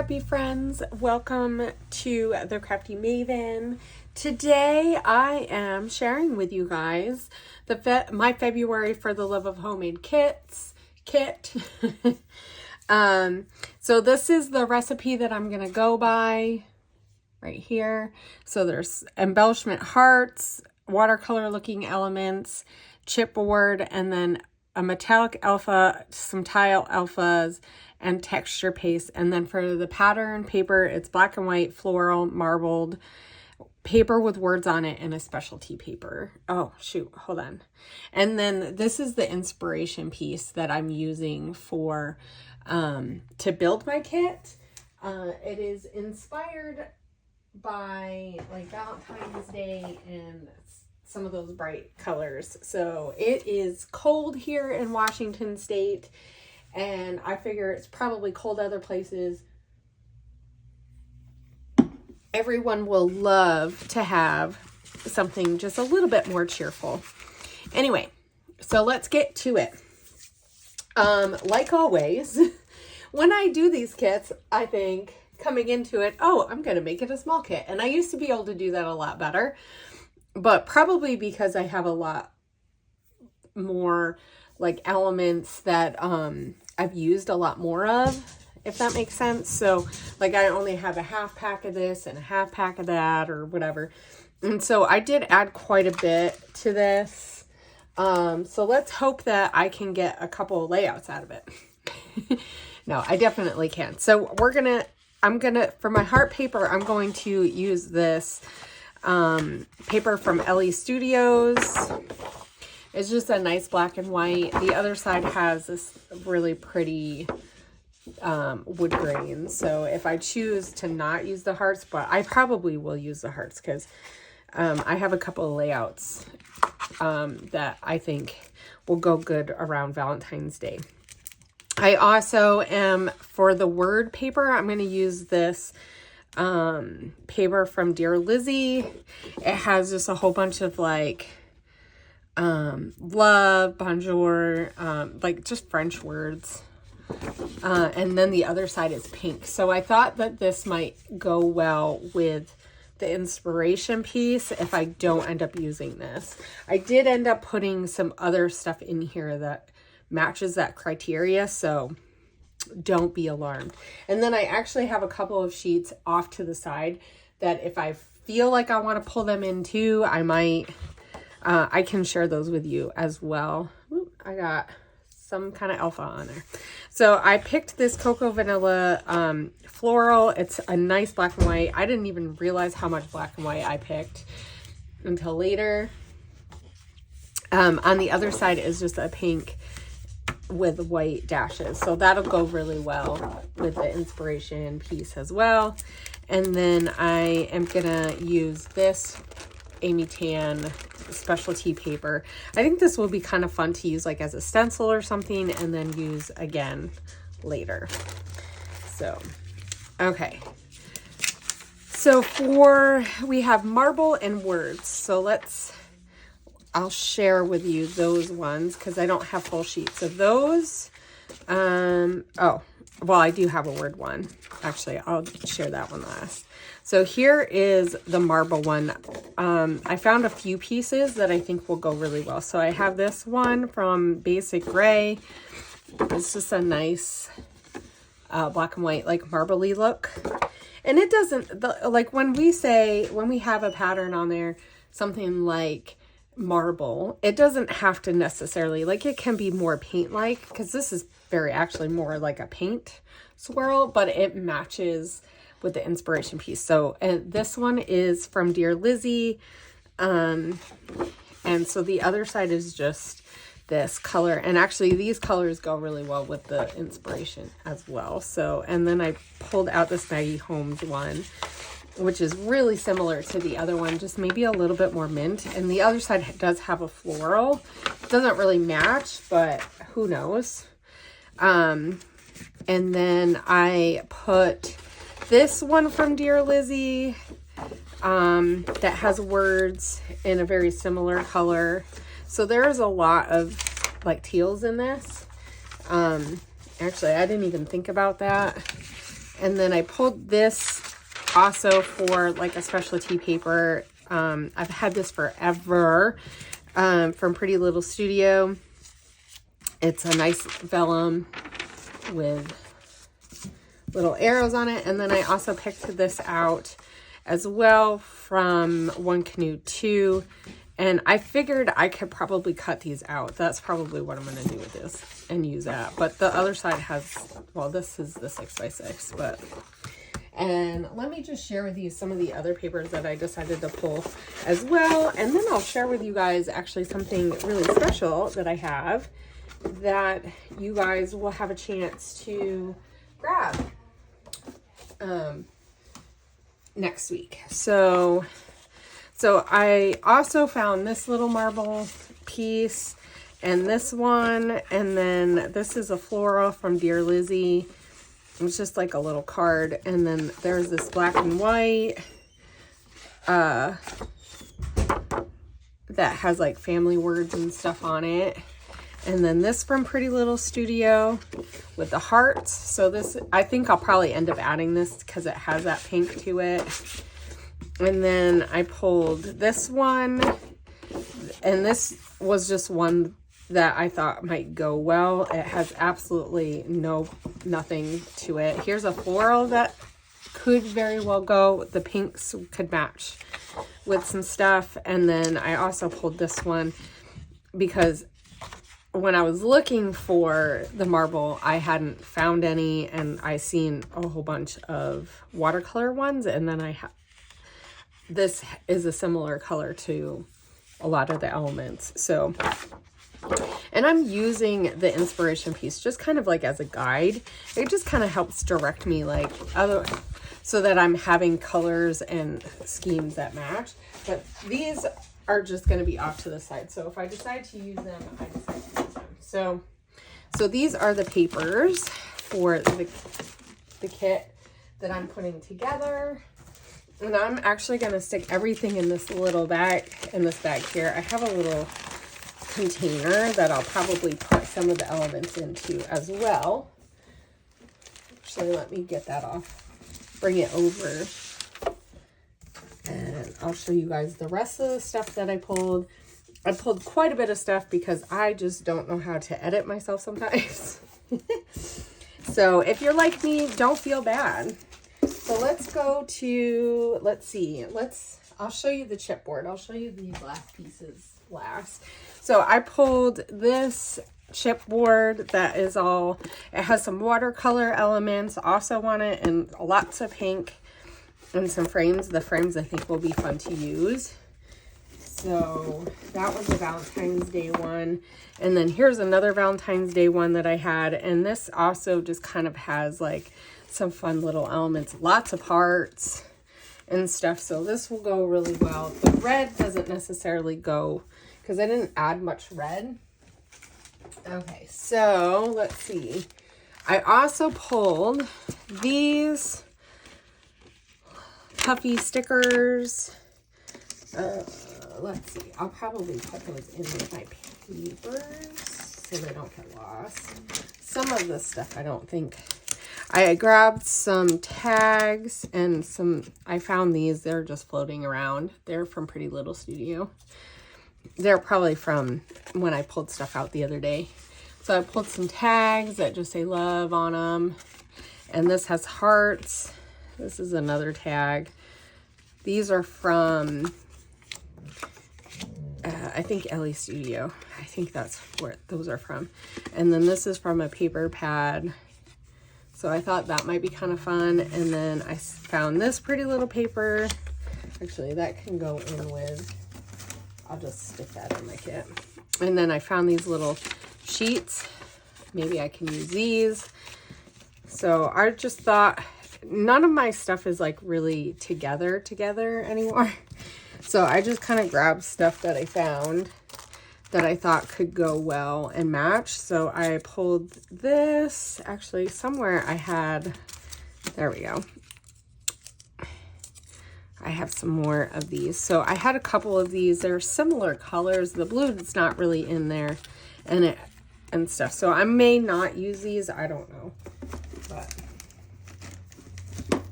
Scrappy friends, welcome to the Crafty Maven. Today I am sharing with you guys my February for the Love of Homemade kit. So this is the recipe that I'm gonna go by right here. So there's embellishment hearts, watercolor looking elements, chipboard, and then a metallic alpha, some tile alphas, and texture paste. And then for the pattern paper, it's black and white, floral, marbled, paper with words on it, and a specialty paper. Oh, shoot, hold on. And then this is the inspiration piece that I'm using for to build my kit. It is inspired by like Valentine's Day and some of those bright colors. So it is cold here in Washington State, and I figure it's probably cold other places. Everyone will love to have something just a little bit more cheerful. Anyway, so let's get to it. Like always, when I do these kits, I think coming into it, oh, I'm going to make it a small kit. And I used to be able to do that a lot better, but probably because I have a lot more like elements that I've used a lot more of, if that makes sense. So like I only have a half pack of this and a half pack of that or whatever. And so I did add quite a bit to this. So let's hope that I can get a couple of layouts out of it. No, I definitely can. So for my heart paper, I'm going to use this paper from Ellie Studios. It's just a nice black and white. The other side has this really pretty wood grain. So if I choose to not use the hearts, but I probably will use the hearts because I have a couple of layouts that I think will go good around Valentine's Day. I also am, for the word paper, I'm going to use this paper from Dear Lizzie. It has just a whole bunch of like love, bonjour, like just French words. And then the other side is pink. So I thought that this might go well with the inspiration piece if I don't end up using this. I did end up putting some other stuff in here that matches that criteria, so don't be alarmed. And then I actually have a couple of sheets off to the side that if I feel like I want to pull them in too, I might, I can share those with you as well. Ooh, I got some kind of alpha on there. So I picked this Cocoa Vanilla floral. It's a nice black and white. I didn't even realize how much black and white I picked until later. On the other side is just a pink with white dashes. So that'll go really well with the inspiration piece as well. And then I am gonna use this Amy Tan specialty paper. I think this will be kind of fun to use like as a stencil or something and then use again later. So, okay. So we have marble and words. So I'll share with you those ones because I don't have full sheets of those. Oh, well, I do have a word one. Actually, I'll share that one last. So here is the marble one. I found a few pieces that I think will go really well. So I have this one from Basic Gray. It's just a nice black and white, like marbly look. And it doesn't, like when we have a pattern on there, something like marble, it doesn't have to necessarily, like it can be more paint-like because this is actually more like a paint swirl, but it matches with the inspiration piece. So, and this one is from Dear Lizzie. And so the other side is just this color. And actually these colors go really well with the inspiration as well. So, and then I pulled out this Maggie Holmes one, which is really similar to the other one, just maybe a little bit more mint. And the other side does have a floral. It doesn't really match, but who knows? And then I put this one from Dear Lizzie that has words in a very similar color. So there's a lot of like teals in this. Actually, I didn't even think about that. And then I pulled this also for like a specialty paper. I've had this forever, from Pretty Little Studio. It's a nice vellum with little arrows on it. And then I also picked this out as well from One Canoe 2. And I figured I could probably cut these out. That's probably what I'm going to do with this and use that. But the other side has, well, this is the 6x6, but, and let me just share with you some of the other papers that I decided to pull as well. And then I'll share with you guys actually something really special that I have that you guys will have a chance to grab next week. So I also found this little marble piece and this one, and then this is a floral from Dear Lizzie. It's just like a little card, and then there's this black and white that has like family words and stuff on it. And then this from Pretty Little Studio with the hearts. So this, I think I'll probably end up adding this because it has that pink to it. And then I pulled this one, and this was just one that I thought might go well. It has absolutely nothing to it. Here's a floral that could very well go. The pinks could match with some stuff. And then I also pulled this one because when I was looking for the marble, I hadn't found any, and I seen a whole bunch of watercolor ones, and then this is a similar color to a lot of the elements. So, and I'm using the inspiration piece just kind of like as a guide. It just kind of helps direct me like so that I'm having colors and schemes that match. But these are just going to be off to the side. So if I decide to use them, I decide to use them. So these are the papers for the kit that I'm putting together. And I'm actually going to stick everything in this little bag, in this bag here. I have a little container that I'll probably put some of the elements into as well. Actually, let me get that off. Bring it over. And I'll show you guys the rest of the stuff that I pulled. I pulled quite a bit of stuff because I just don't know how to edit myself sometimes. So if you're like me, don't feel bad. So let's go to, let's see, I'll show you the chipboard. I'll show you the glass pieces last. So I pulled this chipboard that is all, it has some watercolor elements also on it and lots of pink and some frames. The frames I think will be fun to use. So that was the Valentine's Day one. And then here's another Valentine's Day one that I had. And this also just kind of has like some fun little elements, lots of hearts and stuff. So this will go really well. The red doesn't necessarily go because I didn't add much red. Okay, so let's see. I also pulled these puffy stickers. Let's see. I'll probably put those in with my papers so they don't get lost. Some of this stuff I don't think. I grabbed some tags and I found these. They're just floating around. They're from Pretty Little Studio. They're probably from when I pulled stuff out the other day. So I pulled some tags that just say love on them. And this has hearts. This is another tag. These are from, I think Ellie Studio. I think that's where those are from. And then this is from a paper pad. So I thought that might be kind of fun. And then I found this pretty little paper. Actually, that can go in with, I'll just stick that in my kit. And then I found these little sheets. Maybe I can use these. So I just thought, none of my stuff is like really together anymore. So I just kind of grabbed stuff that I found that I thought could go well and match. So I pulled this, actually somewhere I had, there we go. I have some more of these. So I had a couple of these. They're similar colors. The blue is not really in there and stuff. So I may not use these. I don't know. But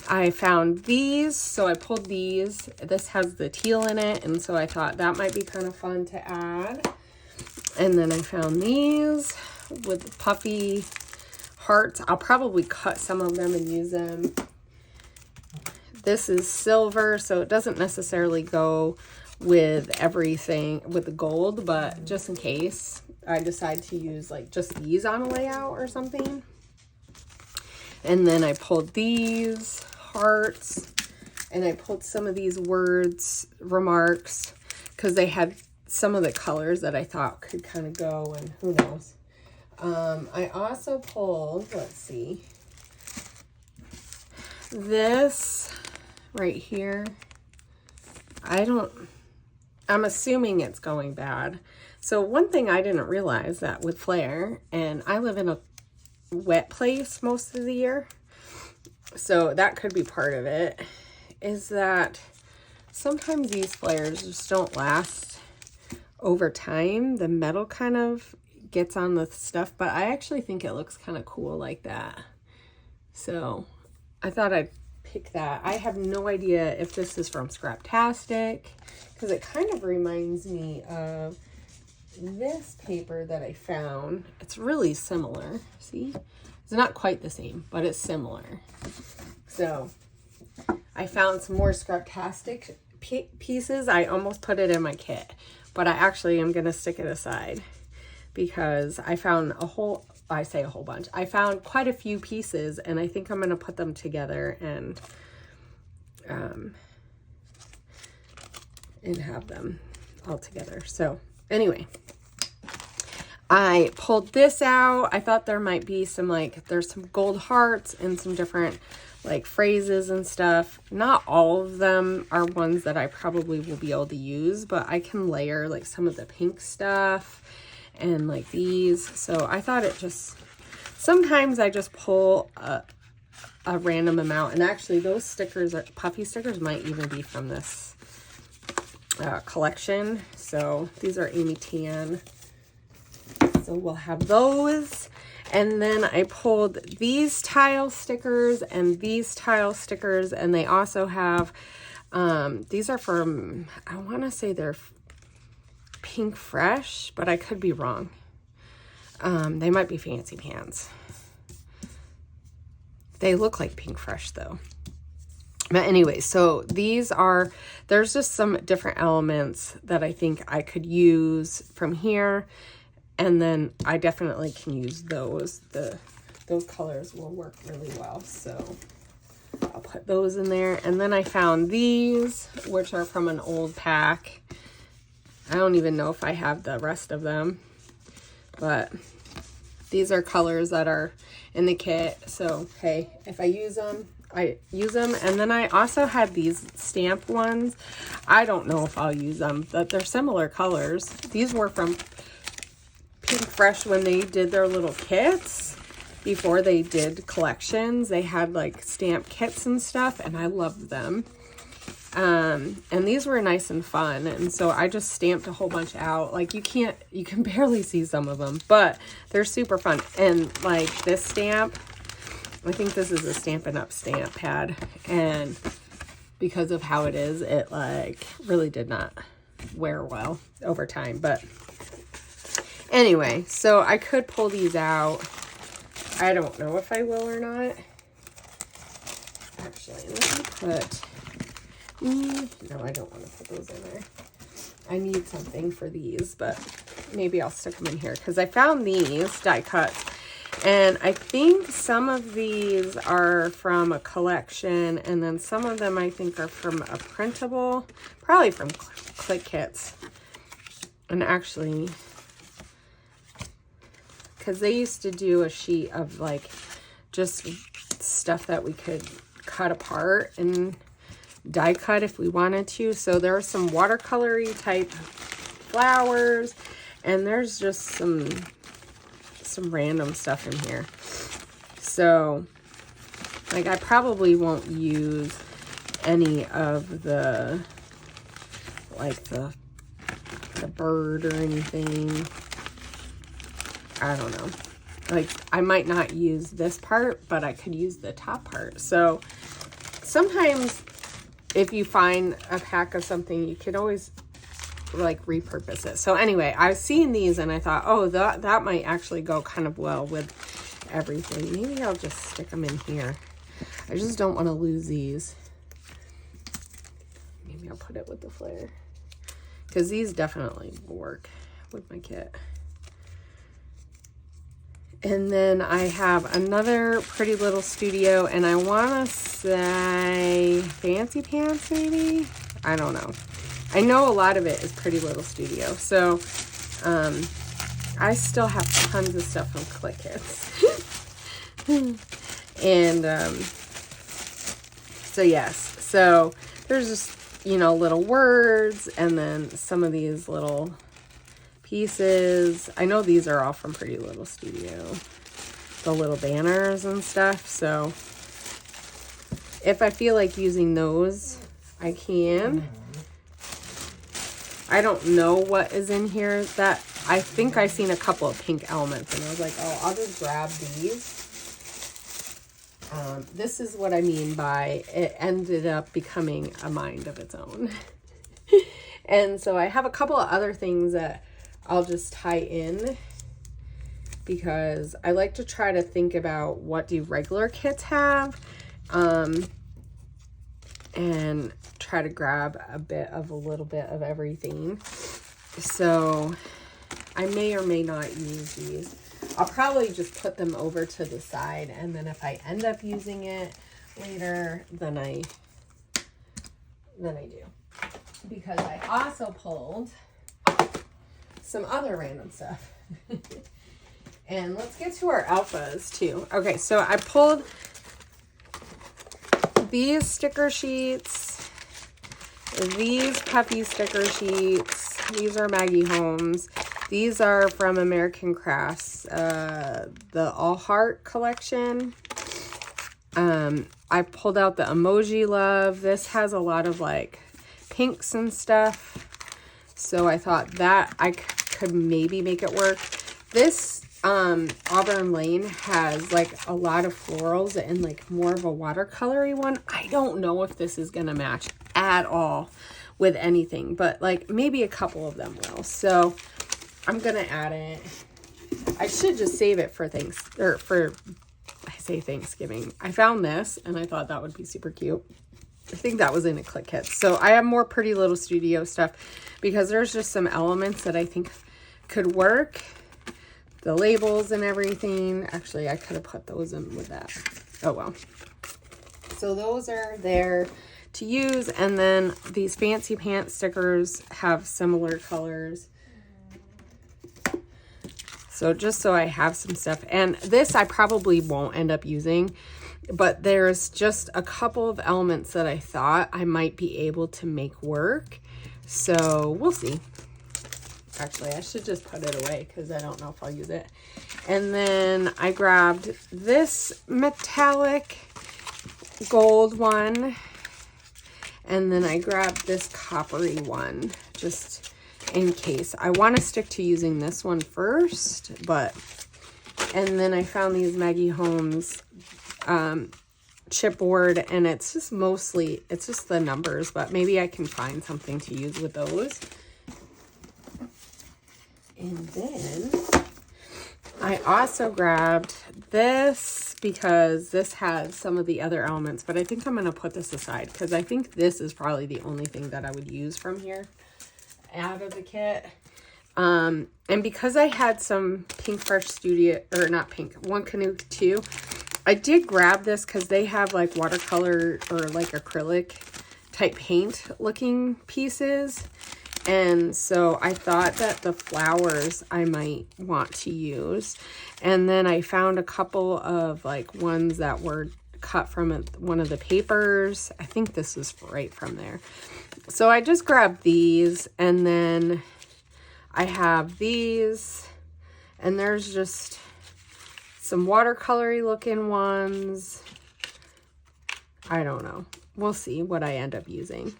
I found these, so I pulled these. This has the teal in it, and so I thought that might be kind of fun to add. And then I found these with puffy hearts. I'll probably cut some of them and use them. This is silver, so it doesn't necessarily go with everything with the gold, but just in case I decide to use like just these on a layout or something. And then I pulled these hearts, and I pulled some of these words, remarks, because they had some of the colors that I thought could kind of go, and who knows. I also pulled, let's see, this right here. I'm assuming it's going bad. So one thing I didn't realize that with Flair, and I live in a wet place most of the year, so that could be part of it, is that sometimes these flares just don't last over time. The metal kind of gets on the stuff, but I actually think it looks kind of cool like that. So I thought I'd pick that. I have no idea if this is from Scraptastic, because it kind of reminds me of this paper that I found. It's really similar. See? It's not quite the same, but it's similar. So I found some more Scraptastic pieces. I almost put it in my kit, but I actually am going to stick it aside because I found I found quite a few pieces, and I think I'm going to put them together and have them all together. So anyway, I pulled this out. I thought there might be some, there's some gold hearts and some different phrases and stuff. Not all of them are ones that I probably will be able to use, but I can layer some of the pink stuff and these. So I thought sometimes I just pull a random amount, and actually those stickers, puffy stickers, might even be from this collection. So these are Amy Tan. So we'll have those. And then I pulled these tile stickers and these tile stickers, and they also have, these are from, I want to say they're Pink Fresh, but I could be wrong. They might be Fancy Pants. They look like Pink Fresh though. But anyway, so there's just some different elements that I think I could use from here. And then I definitely can use those. Those colors will work really well. So I'll put those in there. And then I found these, which are from an old pack. I don't even know if I have the rest of them. But these are colors that are in the kit. So, hey, if I use them, I use them. And then I also had these stamp ones. I don't know if I'll use them, but they're similar colors. These were from Pink Fresh when they did their little kits. Before they did collections, they had stamp kits and stuff, and I loved them. And these were nice and fun, and so I just stamped a whole bunch out. You can barely see some of them, but they're super fun. And this stamp, I think this is a Stampin' Up stamp pad, and because of how it is, it really did not wear well over time. But anyway, so I could pull these out. I don't know if I will or not. Actually, let me put, no, I don't want to put those in there. I need something for these, but maybe I'll stick them in here because I found these die cuts. And I think some of these are from a collection, and then some of them I think are from a printable, probably from Click Kits. And actually, because they used to do a sheet of just stuff that we could cut apart and die cut if we wanted to. So there are some watercolory type flowers, and there's just some random stuff in here. So I probably won't use any of the the bird or anything. I don't know. I might not use this part, but I could use the top part. So sometimes if you find a pack of something, you could always like repurpose it. So anyway, I've seen these and I thought, oh, that might actually go kind of well with everything. Maybe I'll just stick them in here. I just don't want to lose these. Maybe I'll put it with the flare, because these definitely will work with my kit. And then I have another Pretty Little Studio, and I want to say Fancy Pants, maybe? I don't know. I know a lot of it is Pretty Little Studio. So, I still have tons of stuff from Click Hits. And, so yes. So, there's just, you know, little words, and then some of these little pieces. I know these are all from Pretty Little Studio, the little banners and stuff. So if I feel like using those, I can. I don't know what is in here. That I think I seen a couple of pink elements, and I was like, oh, I'll just grab these. This is what I mean by it ended up becoming a mind of its own. And so I have a couple of other things that I'll just tie in, because I like to try to think about what do regular kits have, and try to grab a little bit of everything. So I may or may not use these. I'll probably just put them over to the side, and then if I end up using it later, then I do. Because I also pulled some other random stuff. And let's get to our alphas too. Okay, so I pulled these sticker sheets, these puppy sticker sheets. These are Maggie Holmes. These are from American Crafts, the All Heart collection. I pulled out the Emoji Love. This has a lot of like pinks and stuff, so I thought that I could maybe make it work. This Auburn Lane has like a lot of florals and like more of a watercolory one. I don't know if this is gonna match at all with anything, but like maybe a couple of them will. So I'm gonna add it. I should just save it for Thanksgiving. I found this and I thought that would be super cute. I think that was in a Click Hit. So I have more Pretty Little Studio stuff because there's just some elements that I think could work. The labels and everything. Actually, I could have put those in with that. Oh, well. So those are there to use. And then these Fancy Pants stickers have similar colors. So just so I have some stuff. And this I probably won't end up using. But there's just a couple of elements that I thought I might be able to make work. So we'll see. Actually, I should just put it away because I don't know if I'll use it. And then I grabbed this metallic gold one. And then I grabbed this coppery one just in case. I want to stick to using this one first, but... And then I found these Maggie Holmes chipboard, and it's just mostly, it's just the numbers, but maybe I can find something to use with those. And then I also grabbed this because this has some of the other elements, but I think I'm going to put this aside because I think this is probably the only thing that I would use from here out of the kit. And because I had some Pink Fresh Studio, or not pink, One Canoe 2, I did grab this because they have like watercolor or like acrylic type paint looking pieces. And so I thought that the flowers I might want to use. And then I found a couple of like ones that were cut from one of the papers. I think this was right from there. So I just grabbed these, and then I have these, and there's just some watercolory looking ones. I don't know. We'll see what I end up using.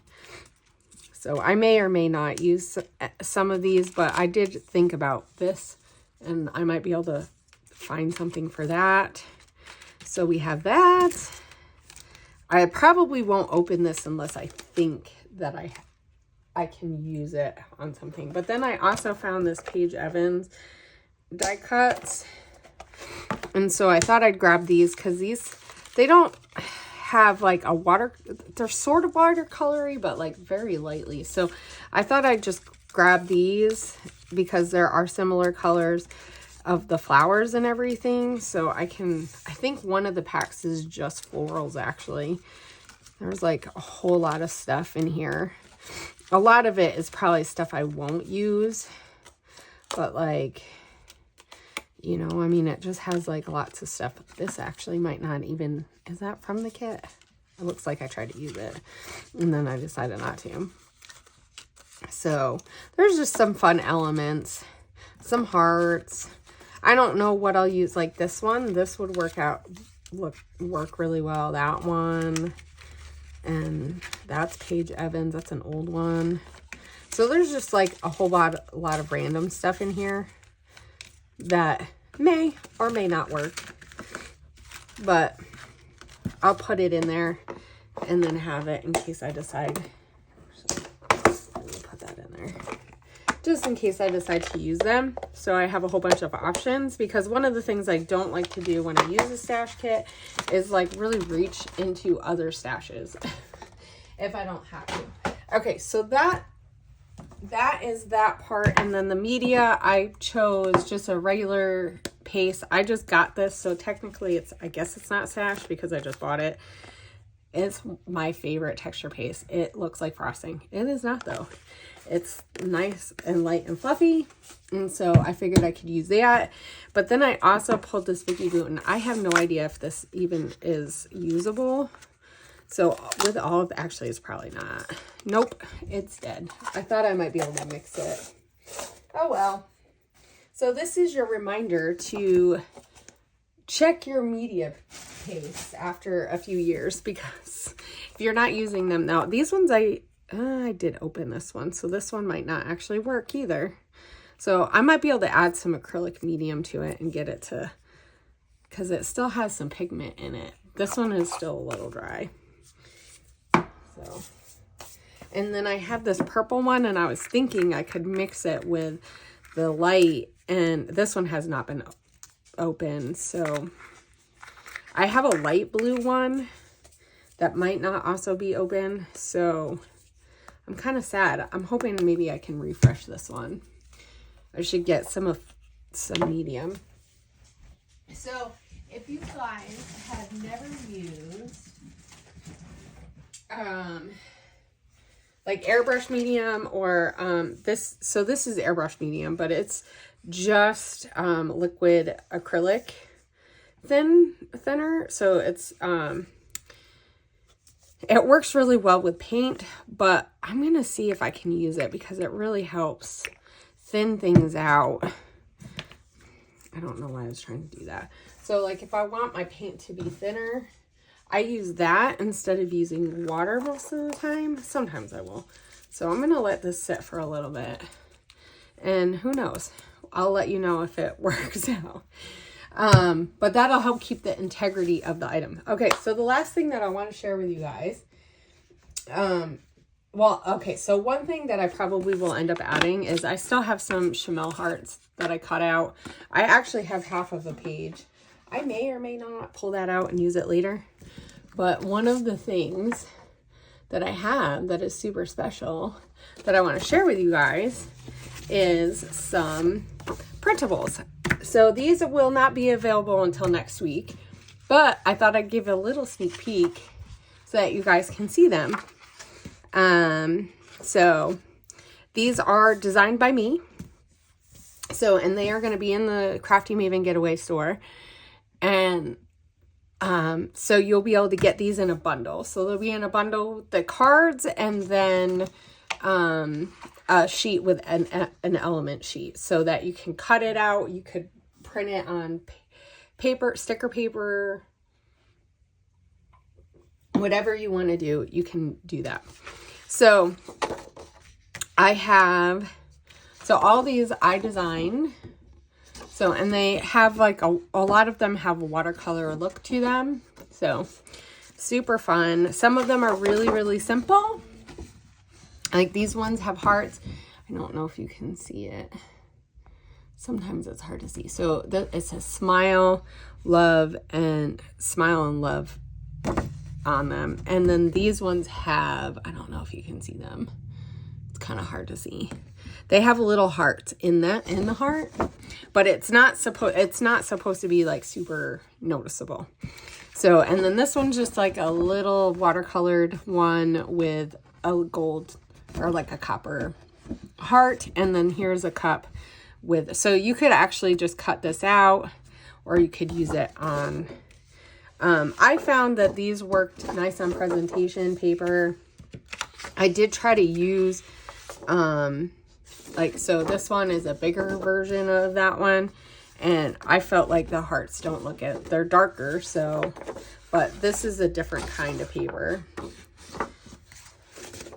So I may or may not use some of these, but I did think about this, and I might be able to find something for that. So we have that. I probably won't open this unless I think that I can use it on something. But then I also found this Paige Evans die cuts. And so I thought I'd grab these because they don't have like a water, they're sort of watercolory, but like very lightly. So I thought I'd just grab these because there are similar colors of the flowers and everything. So I think one of the packs is just florals actually. There's like a whole lot of stuff in here. A lot of it is probably stuff I won't use, but like, you know, I mean, it just has like lots of stuff. This actually might not even, is that from the kit? It looks like I tried to use it and then I decided not to. So there's just some fun elements, some hearts. I don't know what I'll use. Like this one, this would work really well. That one, and that's Paige Evans. That's an old one. So there's just like a whole lot of random stuff in here that may or may not work, but I'll put it in there and then have it in case I decide. So let me put that in there just in case I decide to use them. So I have a whole bunch of options, because one of the things I don't like to do when I use a stash kit is like really reach into other stashes if I don't have to. Okay, so that is that part. And then the media, I chose just a regular paste. I just got this, so technically I guess it's not stash because I just bought it. It's my favorite texture paste. It looks like frosting. It is not though. It's nice and light and fluffy, and so I figured I could use that. But then I also pulled this Vicky Bouton. I have no idea if this even is usable. So with all of, actually it's probably not. Nope, it's dead. I thought I might be able to mix it. Oh well. So this is your reminder to check your media paste after a few years, because if you're not using them now, these ones I did open this one, so this one might not actually work either. So I might be able to add some acrylic medium to it and get it to, because it still has some pigment in it. This one is still a little dry. So, and then I have this purple one, and I was thinking I could mix it with the light, and this one has not been open. So I have a light blue one that might not also be open. So I'm kind of sad. I'm hoping maybe I can refresh this one. I should get some medium. So if you guys have never used like airbrush medium or this is airbrush medium, but it's just liquid acrylic thinner. So it's it works really well with paint, but I'm going to see if I can use it because it really helps thin things out. I don't know why I was trying to do that. So like if I want my paint to be thinner, I use that instead of using water most of the time. Sometimes I will. So I'm going to let this sit for a little bit. And who knows? I'll let you know if it works out. But that'll help keep the integrity of the item. Okay, so the last thing that I want to share with you guys, so one thing that I probably will end up adding is I still have some Chamel hearts that I cut out. I actually have half of a page. I may or may not pull that out and use it later. But one of the things that I have that is super special that I want to share with you guys is some printables. So these will not be available until next week, but I thought I'd give a little sneak peek so that you guys can see them. So these are designed by me. So, and they are going to be in the Crafty MAven Getaway store. And so you'll be able to get these in a bundle. So they'll be in a bundle, the cards, and then a sheet with an element sheet so that you can cut it out. You could print it on paper, sticker paper, whatever you want to do, you can do that. So all these I designed. So, and they have like a lot of them have a watercolor look to them. So Super fun. Some of them are really, really simple. Like these ones have hearts. I don't know if you can see it. Sometimes it's hard to see. So it says smile, love, and smile and love on them. And then these ones have, I don't know if you can see them. It's kind of hard to see. They have little hearts in the heart, but it's not supposed to be like super noticeable. So, and then this one's just like a little watercolored one with a gold or like a copper heart. And then here's a cup with, so you could actually just cut this out or you could use it on, I found that these worked nice on presentation paper. I did try to use, so this one is a bigger version of that one. And I felt like the hearts don't look it. They're darker, so, but this is a different kind of paper.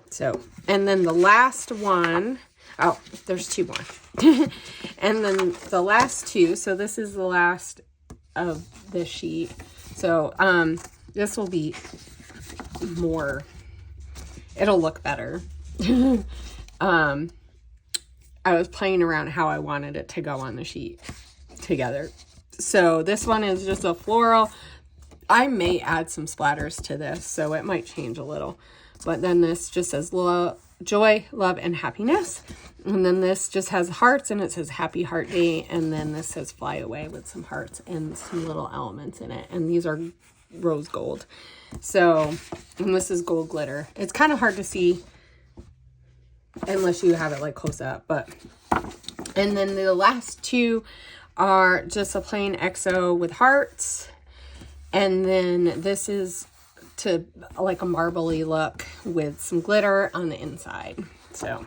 So, and then the last one, oh, there's two more. And then the last two, so this is the last of this sheet. So, this will be more, it'll look better. I was playing around how I wanted it to go on the sheet together. So this one is just a floral. I may add some splatters to this, so it might change a little. But then this just says joy, love, and happiness. And then this just has hearts, and it says happy heart day. And then this says fly away with some hearts and some little elements in it. And these are rose gold. So, and this is gold glitter. It's kind of hard to see unless you have it like close up, but, and then the last two are just a plain XO with hearts. And then this is to like a marbly look with some glitter on the inside. So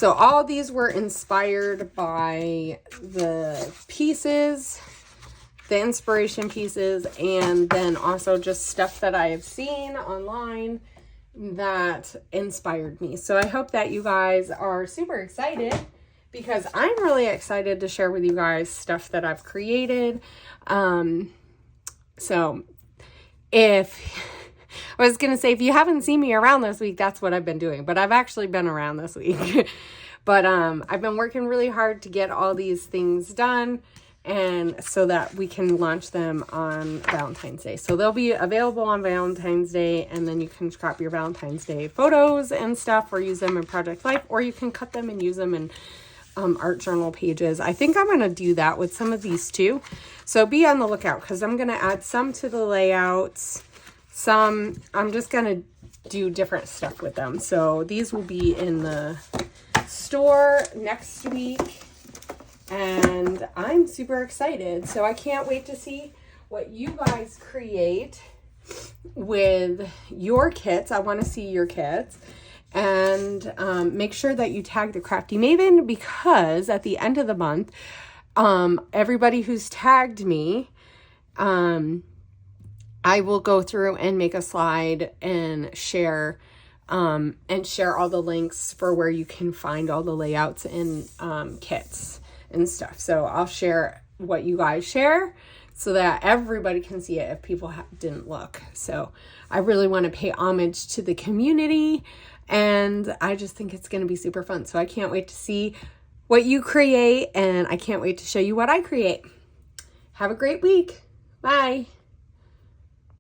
all these were inspired by the pieces, the inspiration pieces, and then also just stuff that I have seen online that inspired me. So I hope that you guys are super excited, because I'm really excited to share with you guys stuff that I've created. So if I was going to say, if you haven't seen me around this week, that's what I've been doing, but I've actually been around this week. But I've been working really hard to get all these things done, and so that we can launch them on Valentine's Day. So they'll be available on Valentine's Day, and then you can crop your Valentine's Day photos and stuff, or use them in Project Life, or you can cut them and use them in art journal pages. I think I'm going to do that with some of these too. So be on the lookout, because I'm going to add some to the layouts. Some, I'm just going to do different stuff with them. So these will be in the store next week. And I'm super excited. So I can't wait to see what you guys create with your kits. I want to see your kits. And make sure that you tag the Crafty Maven, because at the end of the month, everybody who's tagged me, I will go through and make a slide and share all the links for where you can find all the layouts and kits and stuff. So I'll share what you guys share so that everybody can see it if people didn't look. So I really want to pay homage to the community, and I just think it's going to be super fun. So I can't wait to see what you create, and I can't wait to show you what I create. Have a great week. Bye.